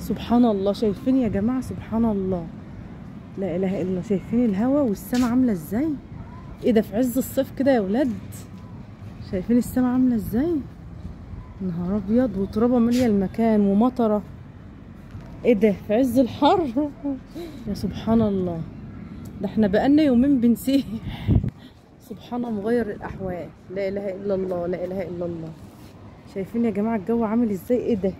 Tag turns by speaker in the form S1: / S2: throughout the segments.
S1: سبحان الله، شايفين يا جماعه؟ سبحان الله، لا اله الا الله. شايفين الهواء والسماء عامله ازاي؟ ايه ده في عز الصيف كده يا ولاد؟ شايفين السماء عامله ازاي؟ نهار ابيض، وترابه ماليه المكان ومطره. ايه ده في عز الحر؟ يا سبحان الله، ده احنا بقالنا يومين بنسيح. سبحان مغير الاحوال، لا اله الا الله، لا اله الا الله. شايفين يا جماعه الجو عامل ازاي؟ ايه ده؟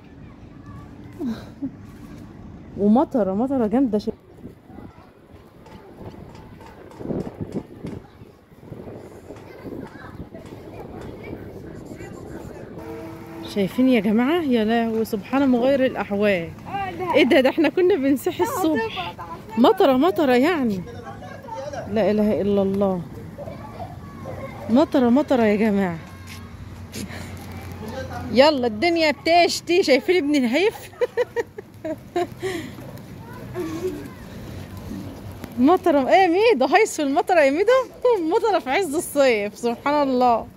S1: ومطره، مطره جامده. شايفين يا جماعه؟ يا لهوي، سبحان مغير الاحوال. ايه ده احنا كنا بنسيح الصبح. مطره، مطره يعني، لا اله الا الله. مطره، مطره يا جماعه. يلا الدنيا بتشتي. شايفين ابن الهيف؟ مطره. ايه ميدو هيس في المطره يا ميدو؟ مطره في عز الصيف، سبحان الله.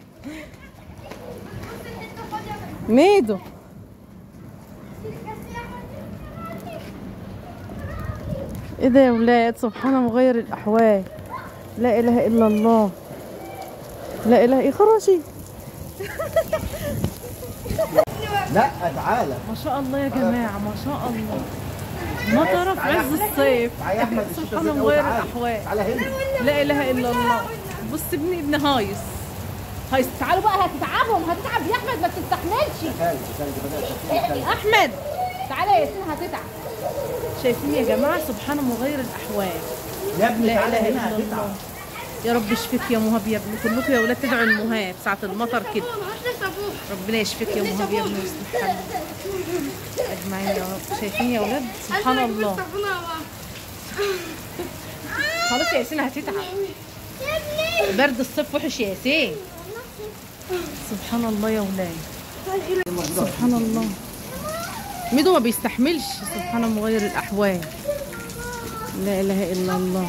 S1: ميدو ايه ده يا ولاد؟ سبحان مغير الاحوال، لا اله الا الله، لا اله. ايه خراشي؟
S2: لا تعالى.
S1: ما شاء الله يا جماعه، ما شاء الله. مطره في عز الصيف، سبحان مغير الاحوال، لا اله الا الله. بص ابن هايس. هايس تعالوا بقى، هتتعبهم، هتتعب يا احمد، ما بتستحملش. احمد تعالى يا ياسين، هتتعب. شايفين يا جماعه؟ سبحان مغير الاحوال،
S2: يا ابني
S1: لا اله
S2: هنا
S1: الا الله. يا رب اشفيك يا مهاب يا ابني. كلكم يا ولاد تدعوا المهاب ساعه المطر كده. ربنا يشفيك يا مهاب يا ابني ويصلح حالك اجمعين يا رب. شايفين يا ولاد؟ سبحان الله. خلاص يا ياسين هتتعب، برد الصيف وحش يا ياسين. سبحان الله يا ولاد، سبحان الله. ميدو ما بيستحملش، سبحان مغير الاحوال، لا اله الا الله.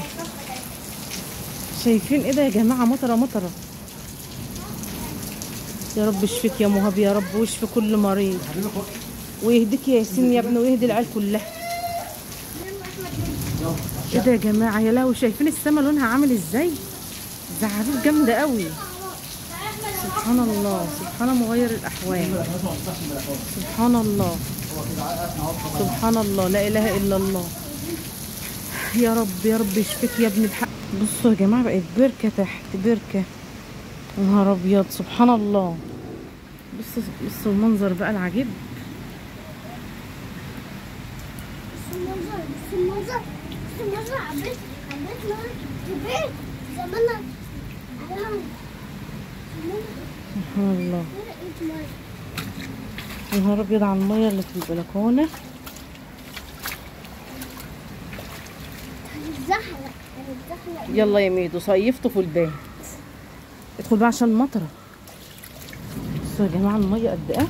S1: شايفين ايه ده يا جماعه؟ مطره، مطره. يا رب اشفيك يا مهاب يا رب، واشفي كل مريض، ويهديك يا ياسين يا ابني، ويهدي العيال كلها. ايه ده يا جماعه؟ يا لهوي، شايفين السما لونها عامل ازاي؟ زعابيب جامده قوي. سبحان الله، سبحان مغير الاحوال، سبحان الله، سبحان الله، لا اله الا الله. يا رب، يا رب يشفيك يا ابن الحق. بصوا يا جماعه، بقت بركه تحت بركه. نهار ابيض، سبحان الله. بصوا بصوا المنظر بقى العجيب. سبحان الله. يا نهار ابيض على الميه اللي في البلكونه. يلا يا ميدو، صيفتوا في البيت. ادخل بقى عشان المطره. بصوا يا جماعه الميه قد ايه.